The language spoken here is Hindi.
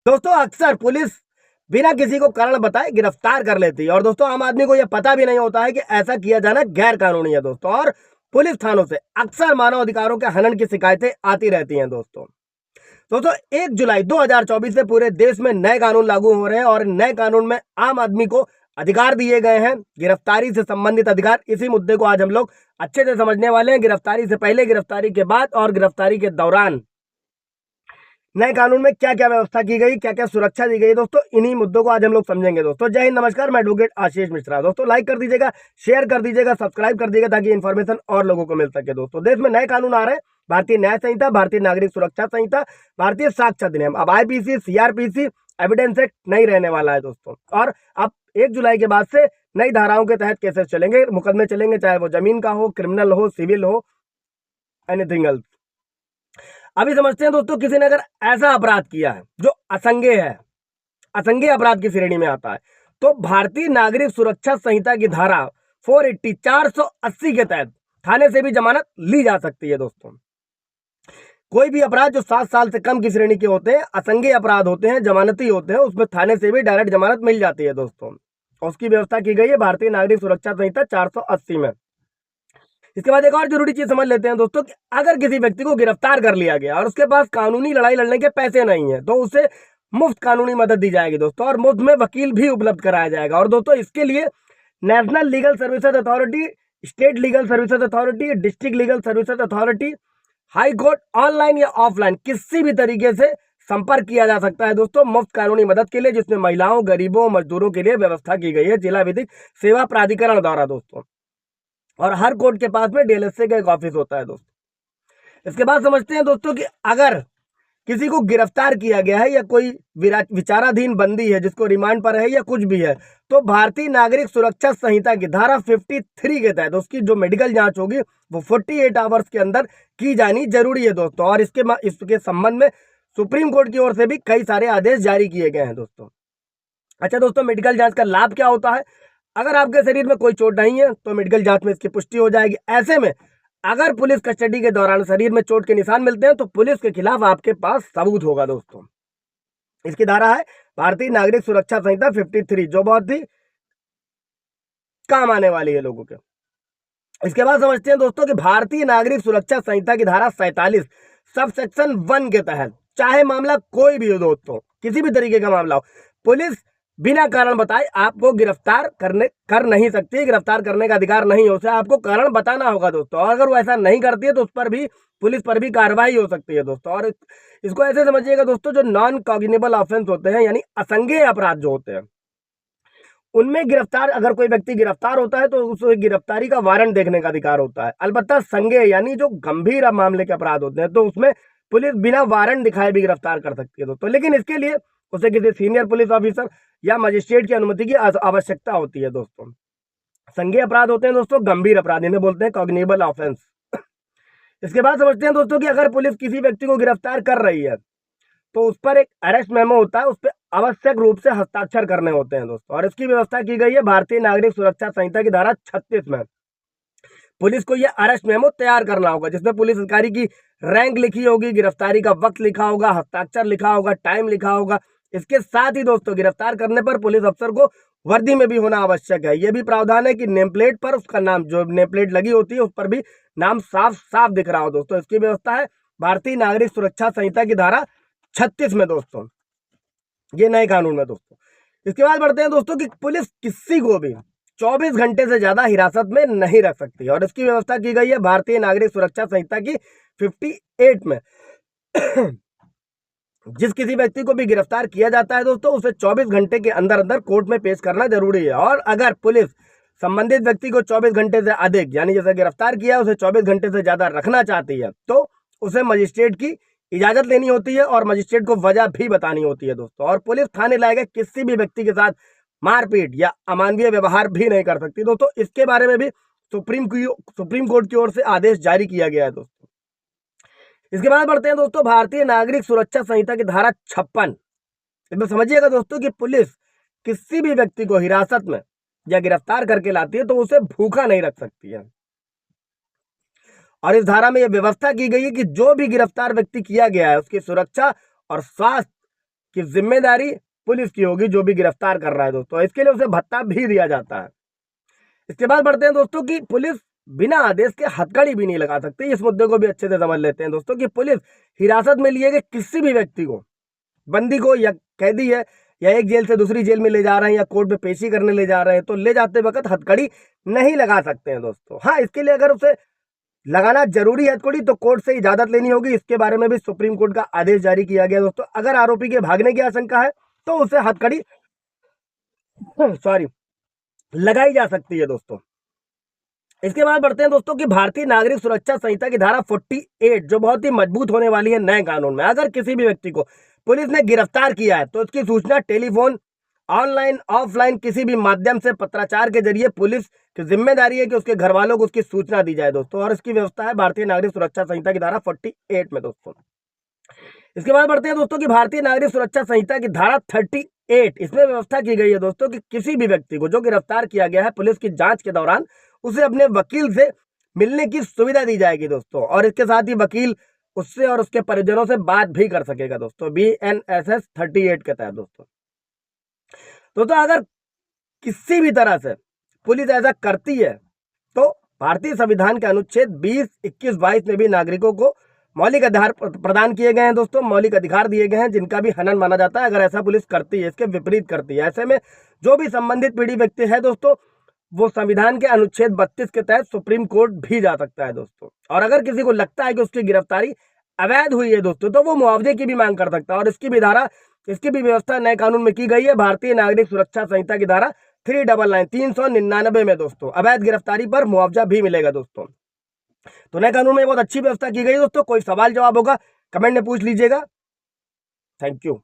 दोस्तों अक्सर पुलिस बिना किसी को कारण बताए गिरफ्तार कर लेती है और दोस्तों आम आदमी को यह पता भी नहीं होता है कि ऐसा किया जाना गैर कानूनी है दोस्तों। और पुलिस थानों से अक्सर मानव अधिकारों के हनन की शिकायतें आती रहती हैं दोस्तों। दोस्तों 1 जुलाई 2024 से पूरे देश में नए कानून लागू हो रहे हैं और नए कानून में आम आदमी को अधिकार दिए गए हैं, गिरफ्तारी से संबंधित अधिकार। इसी मुद्दे को आज हम लोग अच्छे से समझने वाले हैं। गिरफ्तारी से पहले, गिरफ्तारी के बाद और गिरफ्तारी के दौरान नए कानून में क्या क्या व्यवस्था की गई, क्या क्या सुरक्षा दी गई दोस्तों, इन्हीं मुद्दों को आज हम लोग समझेंगे दोस्तों। जय हिंद, नमस्कार, मैं एडवोकेट आशीष मिश्रा। दोस्तों लाइक कर दीजिएगा, शेयर कर दीजिएगा, सब्सक्राइब कर दीजिएगा ताकि इन्फॉर्मेशन और लोगों को मिल सके। दोस्तों देश में नए कानून आ रहे हैं, भारतीय न्याय संहिता, भारतीय नागरिक सुरक्षा संहिता, भारतीय साक्ष्य अधिनियम। अब आईपीसी, सीआरपीसी, एविडेंस एक्ट नहीं रहने वाला है दोस्तों। और अब 1 जुलाई के बाद से नई धाराओं के तहत केसेस चलेंगे, मुकदमे चलेंगे, चाहे वो जमीन का हो, क्रिमिनल हो, सिविल हो, एनीथिंग एल्स। अभी समझते हैं दोस्तों, किसी ने अगर ऐसा अपराध किया है जो असंज्ञेय है, असंज्ञेय अपराध की श्रेणी में आता है, तो भारतीय नागरिक सुरक्षा संहिता की धारा 480 480 के तहत थाने से भी जमानत ली जा सकती है दोस्तों। कोई भी अपराध जो 7 साल से कम की श्रेणी के होते हैं, असंज्ञेय अपराध होते हैं, जमानती होते हैं, उसमें थाने से भी डायरेक्ट जमानत मिल जाती है दोस्तों। और उसकी व्यवस्था की गई है भारतीय नागरिक सुरक्षा संहिता 480 में। इसके बाद एक और जरूरी चीज समझ लेते हैं दोस्तों कि अगर किसी व्यक्ति को गिरफ्तार कर लिया गया और उसके पास कानूनी लड़ाई लड़ने के पैसे नहीं है, तो उसे मुफ्त कानूनी मदद दी जाएगी दोस्तों, और मुफ्त में वकील भी उपलब्ध कराया जाएगा। और दोस्तों इसके लिए national legal services authority, state legal services authority, district legal services authority, high court, online या ऑफलाइन किसी भी तरीके से संपर्क किया जा सकता है दोस्तों मुफ्त कानूनी मदद के लिए, जिसमें महिलाओं, गरीबों, मजदूरों के लिए व्यवस्था की गई है जिला विधिक सेवा प्राधिकरण द्वारा दोस्तों। और हर कोर्ट के पास में डीएलएसए का एक ऑफिस होता है दोस्तों। इसके बाद समझते हैं दोस्तों कि अगर किसी को गिरफ्तार किया गया है या कोई विचाराधीन बंदी है जिसको रिमांड पर है या कुछ भी है, तो भारतीय नागरिक सुरक्षा संहिता की धारा 53 के तहत उसकी जो मेडिकल जांच होगी वो 48 आवर्स के अंदर की जानी जरूरी है दोस्तों। और इसके संबंध में सुप्रीम कोर्ट की ओर से भी कई सारे आदेश जारी किए गए हैं दोस्तों। अच्छा दोस्तों, मेडिकल जांच का लाभ क्या होता है? अगर आपके शरीर में कोई चोट नहीं है तो मेडिकल जांच में इसकी पुष्टि हो जाएगी। ऐसे में अगर पुलिस कस्टडी के दौरान शरीर में चोट के निशान मिलते हैं तो पुलिस के खिलाफ आपके पास सबूत होगा दोस्तों। इसकी धारा है भारतीय नागरिक सुरक्षा संहिता 53, जो बहुत ही काम आने वाली है लोगों के। इसके बाद समझते हैं दोस्तों कि भारतीय नागरिक सुरक्षा संहिता की धारा 47 सब सेक्शन 1 के तहत चाहे मामला कोई भी हो दोस्तों, किसी भी तरीके का मामला हो, पुलिस बिना कारण बताए आपको गिरफ्तार कर नहीं सकती। गिरफ्तार करने का अधिकार नहीं हो, उसे आपको कारण बताना होगा दोस्तों। और अगर वो ऐसा नहीं करती है तो उस पर भी, पुलिस पर भी कार्रवाई हो सकती है दोस्तों। और इसको ऐसे समझिएगा दोस्तों, जो नॉन कॉग्निबल ऑफेंस होते हैं यानी असंज्ञेय अपराध जो होते हैं, उनमें गिरफ्तार, अगर कोई व्यक्ति गिरफ्तार होता है तो उसे गिरफ्तारी का वारंट देखने का अधिकार होता है। अलबत्ता संज्ञेय यानी जो गंभीर मामले के अपराध होते हैं तो उसमें पुलिस बिना वारंट दिखाए भी गिरफ्तार कर सकती है दोस्तों, लेकिन इसके लिए उसे किसी सीनियर पुलिस ऑफिसर या मजिस्ट्रेट की अनुमति की आवश्यकता होती है दोस्तों। संज्ञेय अपराध होते हैं दोस्तों गंभीर अपराध, इन्हें बोलते हैं कॉग्निबल ऑफेंस। इसके बाद समझते हैं दोस्तों कि अगर पुलिस किसी व्यक्ति को गिरफ्तार कर रही है तो उस पर एक अरेस्ट मेमो होता है, उस पर आवश्यक रूप से हस्ताक्षर करने होते हैं दोस्तों। और इसकी व्यवस्था की गई है भारतीय नागरिक सुरक्षा संहिता की धारा 36 में। पुलिस को यह अरेस्ट मेमो तैयार करना होगा जिसमें पुलिस अधिकारी की रैंक लिखी होगी, गिरफ्तारी का वक्त लिखा होगा, हस्ताक्षर लिखा होगा, टाइम लिखा होगा। इसके साथ ही दोस्तों गिरफ्तार करने पर पुलिस अफसर को वर्दी में भी होना आवश्यक है। यह भी प्रावधान है कि नेम प्लेट पर उसका नाम, जो नेम प्लेट लगी होती है उस पर भी नाम साफ साफ दिख रहा हो दोस्तों। इसकी व्यवस्था है भारतीय नागरिक सुरक्षा संहिता की धारा 36 में दोस्तों, ये नए कानून में दोस्तों। इसके बाद बढ़ते हैं दोस्तों कि पुलिस किसी को भी 24 घंटे से ज्यादा हिरासत में नहीं रख सकती और इसकी व्यवस्था की गई है भारतीय नागरिक सुरक्षा संहिता की 58 में। जिस किसी व्यक्ति को भी गिरफ्तार किया जाता है दोस्तों उसे 24 घंटे के अंदर अंदर कोर्ट में पेश करना जरूरी है। और अगर पुलिस संबंधित व्यक्ति को 24 घंटे से अधिक, यानी जैसे गिरफ्तार किया उसे 24 घंटे से ज्यादा रखना चाहती है तो उसे मजिस्ट्रेट की इजाजत लेनी होती है और मजिस्ट्रेट को वजह भी बतानी होती है दोस्तों। और पुलिस थाने लाए किसी भी व्यक्ति के साथ मारपीट या अमानवीय व्यवहार भी नहीं कर सकती दोस्तों। इसके बारे में भी सुप्रीम कोर्ट की ओर से आदेश जारी किया गया है दोस्तों। इसके बाद बढ़ते हैं दोस्तों भारतीय नागरिक सुरक्षा संहिता की धारा 56। इसमें समझिएगा दोस्तों कि पुलिस किसी भी व्यक्ति को हिरासत में या गिरफ्तार करके लाती है तो उसे भूखा नहीं रख सकती है। और इस धारा में यह व्यवस्था की गई है कि जो भी गिरफ्तार व्यक्ति किया गया है उसकी सुरक्षा और स्वास्थ्य कि जिम्मेदारी पुलिस की होगी जो भी गिरफ्तार कर रहा है दोस्तों, इसके लिए उसे भत्ता भी दिया जाता है। इसके बाद बढ़ते हैं दोस्तों कि पुलिस बिना आदेश के हथकड़ी भी नहीं लगा सकती। इस मुद्दे को भी अच्छे से समझ लेते हैं दोस्तों कि पुलिस हिरासत में लिए गए किसी भी व्यक्ति को, बंदी को या कैदी है, या एक जेल से दूसरी जेल में ले जा रहे हैं या कोर्ट में पेशी करने ले जा रहे हैं, तो ले जाते वक्त हथकड़ी नहीं लगा सकते हैं दोस्तों। हाँ, इसके लिए अगर उसे लगाना जरूरी है हथकड़ी तो कोर्ट से इजाजत लेनी होगी। इसके बारे में भी सुप्रीम कोर्ट का आदेश जारी किया गया दोस्तों। अगर आरोपी के भागने की आशंका है तो उसे हथकड़ी सॉरी लगाई जा सकती है दोस्तों। इसके बाद बढ़ते हैं दोस्तों कि भारतीय नागरिक सुरक्षा संहिता की धारा 48 जो बहुत ही मजबूत होने वाली है नए कानून में। अगर किसी भी व्यक्ति को पुलिस ने गिरफ्तार किया है तो उसकी सूचना टेलीफोन, ऑनलाइन, ऑफलाइन किसी भी माध्यम से पत्राचार के जरिए पुलिस की जिम्मेदारी है कि उसके घर वालों को उसकी सूचना दी जाए दोस्तों, और इसकी व्यवस्था है भारतीय नागरिक सुरक्षा संहिता की धारा 48 में दोस्तों। इसके बाद बढ़ते हैं दोस्तों कि भारतीय नागरिक सुरक्षा संहिता की धारा 38, इसमें व्यवस्था की गई है दोस्तों कि किसी भी व्यक्ति को जो गिरफ्तार किया गया है पुलिस की जांच के दौरान उसे अपने वकील से मिलने की सुविधा दी जाएगी दोस्तों, और इसके साथ ही वकील उससे और उसके परिजनों से बात भी कर सकेगा दोस्तों, BNSS 38 के तहत दोस्तों अगर किसी भी तरह से पुलिस ऐसा करती है तो भारतीय संविधान के अनुच्छेद 20, 21, 22 में भी नागरिकों को मौलिक अधिकार प्रदान किए गए हैं दोस्तों, मौलिक अधिकार दिए गए हैं जिनका भी हनन माना जाता है अगर ऐसा पुलिस करती है, इसके विपरीत करती है। ऐसे में जो भी संबंधित पीड़ित व्यक्ति है दोस्तों वो संविधान के अनुच्छेद 32 के तहत सुप्रीम कोर्ट भी जा सकता है दोस्तों। और अगर किसी को लगता है कि उसकी गिरफ्तारी अवैध हुई है दोस्तों तो वो मुआवजे की भी मांग कर सकता है, और इसकी भी व्यवस्था नए कानून में की गई है भारतीय नागरिक सुरक्षा संहिता की धारा 399 में दोस्तों। अवैध गिरफ्तारी पर मुआवजा भी मिलेगा दोस्तों। तो नए कानून में बहुत अच्छी व्यवस्था की गई दोस्तों। कोई सवाल जवाब होगा कमेंट में पूछ लीजिएगा। Thank you.